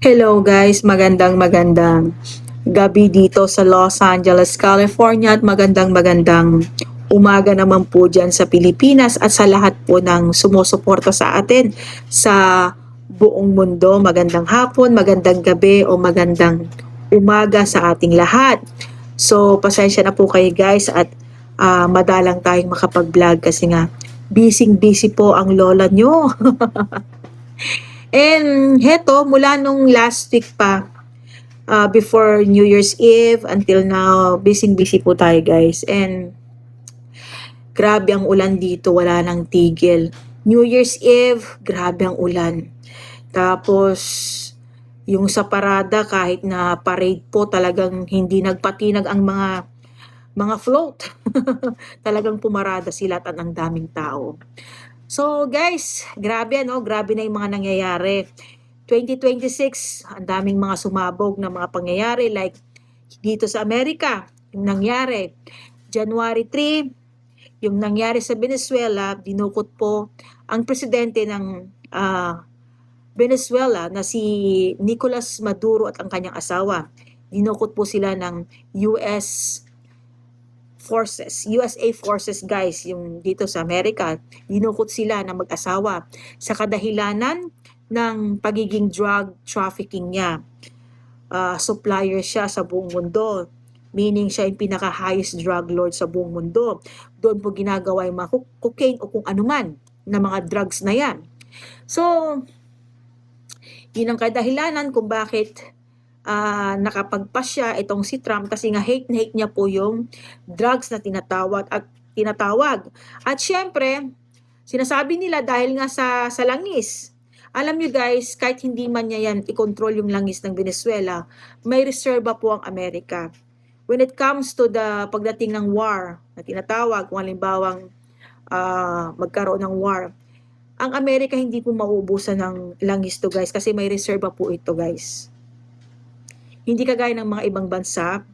Hello guys, magandang gabi dito sa Los Angeles, California at magandang umaga naman po dyan sa Pilipinas at sa lahat po ng sumusuporta sa atin sa buong mundo. Magandang hapon, magandang gabi o magandang umaga sa ating lahat. So, pasensya na po kayo guys at madalang tayong makapag-vlog kasi nga busy po ang lola nyo. And heto, mula nung last week pa, before New Year's Eve until now, busy po tayo guys. And grabe ang ulan dito, wala nang tigil. New Year's Eve, grabe ang ulan. Tapos, yung sa parada, kahit na parade po, talagang hindi nagpatinag ang mga float. Talagang pumarada sila at ang daming tao. So guys, grabe na yung mga nangyayari. 2026, ang daming mga sumabog na mga pangyayari like dito sa Amerika, yung nangyari. January 3, yung nangyari sa Venezuela, dinukot po ang presidente ng Venezuela na si Nicolas Maduro at ang kanyang asawa. Dinukot po sila ng USA forces guys, yung dito sa Amerika, dinukot sila ng mag-asawa sa kadahilanan ng pagiging drug trafficking niya. Supplier siya sa buong mundo. Meaning siya yung pinaka-highest drug lord sa buong mundo. Doon po ginagawa yung mga cocaine o kung anuman na mga drugs na yan. So, yun ang kadahilanan kung bakit nakapagpas siya itong si Trump kasi nga hate na hate niya po yung drugs na tinatawag. At syempre, sinasabi nila dahil nga sa langis. Alam nyo guys, kahit hindi man niya yan i-control yung langis ng Venezuela, may reserba po ang Amerika. When it comes to the pagdating ng war na tinatawag, kung halimbawang magkaroon ng war, ang Amerika hindi po mauubusan ng langis to guys kasi may reserba po ito guys. Hindi kagaya ng mga ibang bansa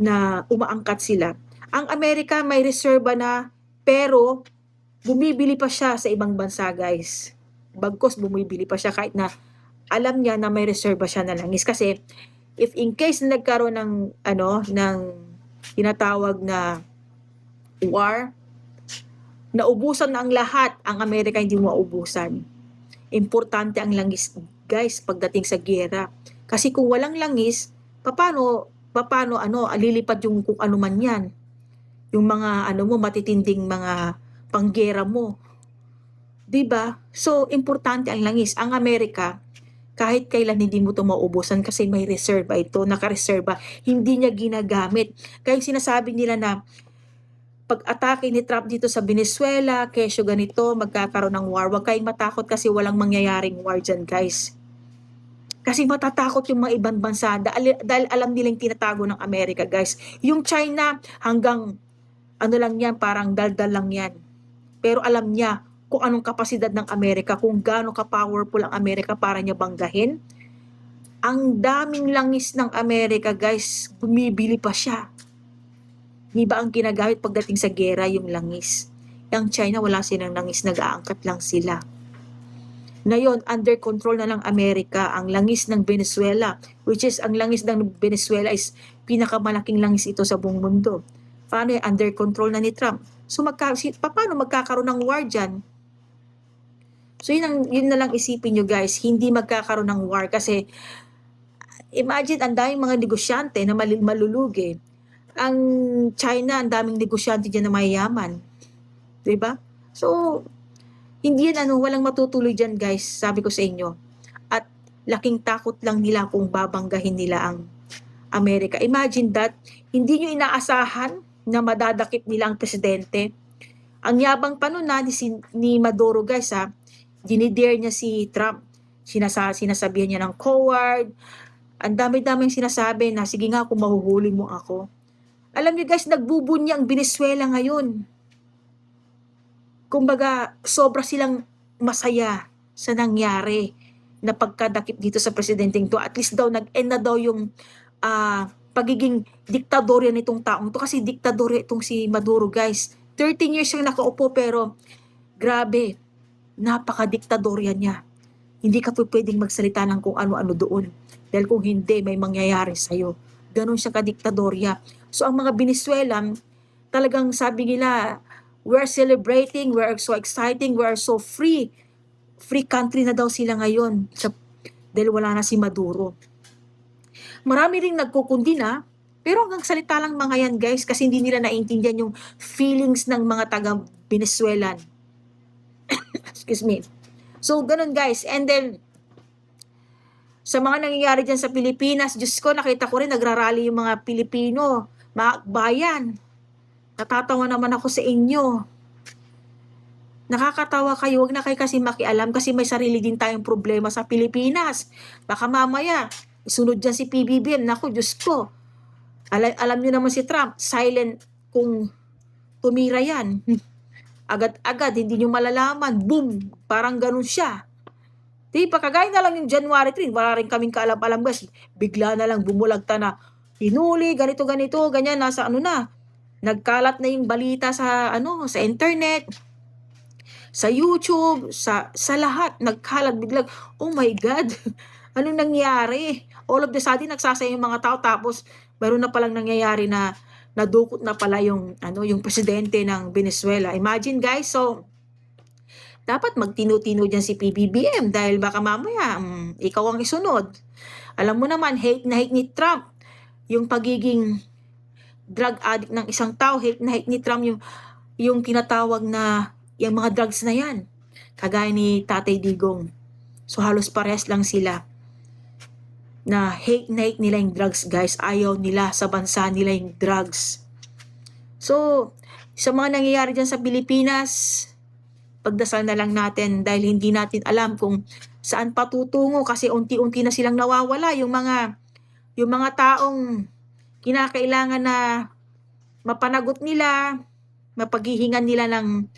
na umaangkat sila. Ang Amerika may reserba na pero bumibili pa siya sa ibang bansa guys. Bagkos bumibili pa siya kahit na alam niya na may reserba siya na langis kasi if in case na nagkaroon ng tinatawag na war, naubusan na ang lahat, ang Amerika hindi maubusan. Importante ang langis guys pagdating sa giyera. Kasi kung walang langis, paano lilipad yung kung ano man yan. Yung mga matitinding mga panggera mo. 'Di ba? So importante ang langis. Ang Amerika, kahit kailan hindi mo ito mauubusan kasi may reserva ito, nakareserba, hindi niya ginagamit. Kaya yung sinasabi nila na pag-atake ni Trump dito sa Venezuela, kesyo ganito, magkakaroon ng war. Huwag kayong matakot kasi walang mangyayaring war dyan, guys. Kasi matatakot yung mga ibang bansa dahil alam nilang tinatago ng Amerika, guys. Yung China, hanggang lang yan, parang daldal lang yan. Pero alam niya kung anong kapasidad ng Amerika, kung gaano ka-powerful ang Amerika para niya banggahin. Ang daming langis ng Amerika, guys, bumibili pa siya. Di ba ang ginagamit pagdating sa gera yung langis? Yung China, wala silang langis, nag-aangkat lang sila. Ngayon, under control na ng Amerika ang langis ng Venezuela, which is ang langis ng Venezuela is pinakamalaking langis ito sa buong mundo. Paano yung under control na ni Trump? So, paano magkakaroon ng war dyan? So, yun na lang isipin nyo guys, hindi magkakaroon ng war kasi imagine, ang daming mga negosyante na malulugi. Ang China, ang daming negosyante dyan na mayayaman. Diba? So, hindi yan walang matutuloy dyan guys, sabi ko sa inyo. At laking takot lang nila kung babanggahin nila ang Amerika. Imagine that, hindi nyo inaasahan na madadakip nila ang presidente. Ang yabang pa nun ni Maduro guys dinidare niya si Trump. Sinasabihan niya ng coward. Ang dami-daming sinasabi na sige nga kung mahuhuli mo ako. Alam niyo guys, nagbubunya ang Venezuela ngayon. Kumbaga, sobra silang masaya sa nangyari na pagkadakip dito sa presidenteng to. At least daw, nag-end na daw yung pagiging diktadorya nitong taong to. Kasi diktadorya itong si Maduro, guys. 13 years yung nakaupo pero grabe, napaka-diktadorya niya. Hindi ka po pwedeng magsalita ng kung ano-ano doon. Dahil kung hindi, may mangyayari sa'yo. Ganon siya kadiktadorya. So ang mga Venezuelan, talagang sabi nila, we're celebrating, we're so exciting, we're so free. Free country na daw sila ngayon. Dahil wala na si Maduro. Marami ring nagkukundina, pero hanggang salita lang mga yan guys, kasi hindi nila naiintindihan yung feelings ng mga taga Venezuelan. Excuse me. So, ganun guys. And then, sa mga nangyayari dyan sa Pilipinas, Diyos ko, nakita ko rin, nagrarally yung mga Pilipino, mga bayan. Natatawa naman ako sa inyo. Nakakatawa kayo, huwag na kayo kasi makialam kasi may sarili din tayong problema sa Pilipinas. Baka mamaya, isunod dyan si PBBM. Naku, Diyos ko. Alam nyo naman si Trump, silent kung tumira yan. Agad-agad, hindi nyo malalaman. Boom! Parang ganun siya. Di ba, kagaya na lang yung January 3, wala rin kaming kaalam-alam guys. Bigla na lang bumulagta na, hinuli, ganito, ganyan, nasa ano na. Nagkalat na yung balita sa, sa internet, sa YouTube, sa lahat. Nagkalat biglang, oh my God, anong nangyari? All of the sudden, nagsasaya yung mga tao, tapos meron na palang nangyayari na nadukot na pala yung yung presidente ng Venezuela. Imagine guys, so dapat magtino-tino diyan si PBBM dahil baka mamaya ikaw ang isunod. Alam mo naman, hate na hate ni Trump yung pagiging drug addict ng isang tao. Hate na hate ni Trump yung tinatawag na yung mga drugs na yan. Kagaya ni Tatay Digong. So halos parehas lang sila. Na hate nila yung drugs guys. Ayaw nila sa bansa nila yung drugs. So, sa mga nangyayari dyan sa Pilipinas, pagdasal na lang natin dahil hindi natin alam kung saan patutungo kasi unti-unti na silang nawawala yung mga taong kinakailangan na mapanagot nila, mapaghihingan nila ng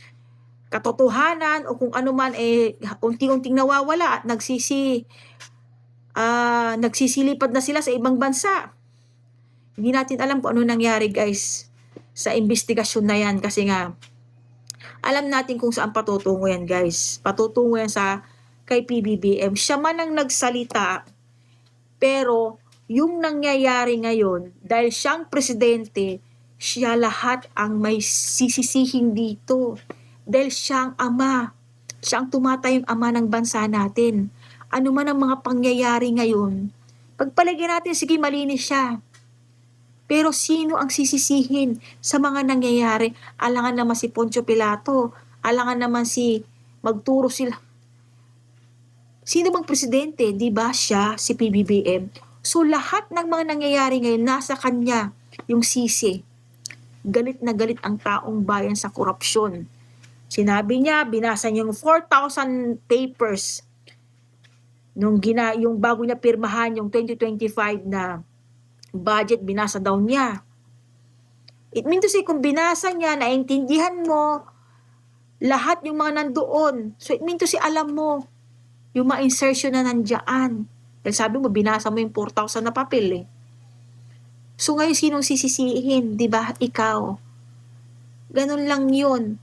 katotohanan o kung ano man unti-unting nawawala at nagsisilipad na sila sa ibang bansa. Hindi natin alam kung ano nangyari guys sa investigasyon na yan kasi nga alam natin kung saan patutungo yan guys. Patutungo yan kay PBBM. Siya man ang nagsalita pero yung nangyayari ngayon dahil siyang presidente, siya lahat ang may sisisihin dito. Dahil siyang ama. Siya ang tumatayong ama ng bansa natin. Ano man ang mga pangyayari ngayon, pagpalagyan natin, sige, malinis siya. Pero sino ang sisisihin sa mga nangyayari? Alangan naman si Poncio Pilato. Alangan naman magturo sila. Sino bang presidente? Di ba siya, si PBBM? So lahat ng mga nangyayari ngayon, nasa kanya yung sisi. Galit na galit ang taong bayan sa korupsyon. Sinabi niya, binasa niya yung 4,000 papers yung bago niya pirmahan yung 2025 na budget, binasa daw niya. It means to say, kung binasa niya, naintindihan mo lahat yung mga nandoon. So it means to say, alam mo yung mga insertion na nandiyan. Dahil sabi mo, binasa mo yung 4,000 na papel So ngayon, sinong sisisihin? Diba? Ikaw. Ganun lang yun.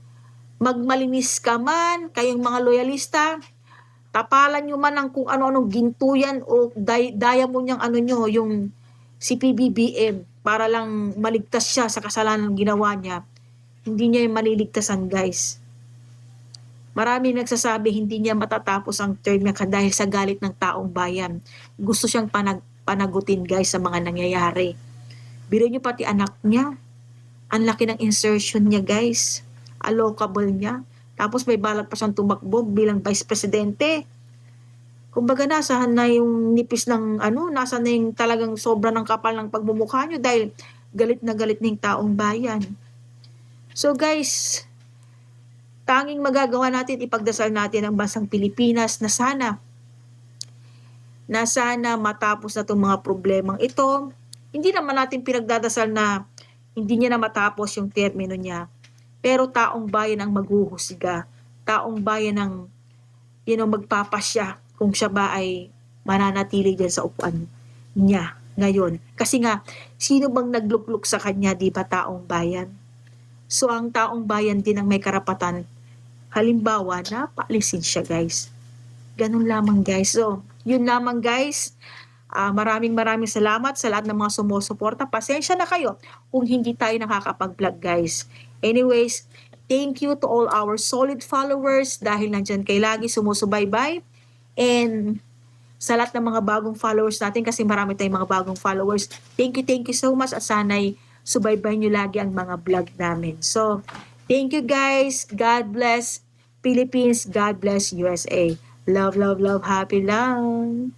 Magmalinis ka man, kayong mga loyalista, tapalan nyo man ng kung ano-anong gintuyan o daya mo niyang yung si PBBM para lang maligtas siya sa kasalanan ng ginawa niya. Hindi niya yung maliligtasan guys. Marami nagsasabi hindi niya matatapos ang term niya dahil sa galit ng taong bayan. Gusto siyang panagutin guys sa mga nangyayari. Biro niyo pati anak niya. Ang laki ng insertion niya guys. Allocable niya. Tapos may balak pa siyang tumakbo bilang vice presidente. Kumbaga nasa na yung nipis ng nasa na yung talagang sobra ng kapal ng pagmumukha niyo dahil galit na yung taong bayan. So guys, tanging magagawa natin, ipagdasal natin ang bansang Pilipinas na sana matapos na itong mga problemang ito. Hindi naman natin pinagdadasal na hindi niya na matapos yung termino niya. Pero taong bayan ang maghuhusga. Taong bayan ang magpapasya kung siya ba ay mananatili dyan sa upuan niya ngayon. Kasi nga, sino bang naglukluk sa kanya, di ba, taong bayan? So, ang taong bayan din ang may karapatan, halimbawa, na paalisin siya, guys. Ganun lamang guys. So, yun lamang guys. Maraming salamat sa lahat ng mga sumusuporta. Pasensya na kayo kung hindi tayo nakakapag-vlog guys. Anyways, thank you to all our solid followers dahil nandyan kayo lagi sumusubaybay. And sa lahat ng mga bagong followers natin kasi marami tayong mga bagong followers. Thank you so much at sana'y subaybay nyo lagi ang mga vlog namin. So, thank you guys. God bless Philippines. God bless USA. Love, love, love. Happy lang.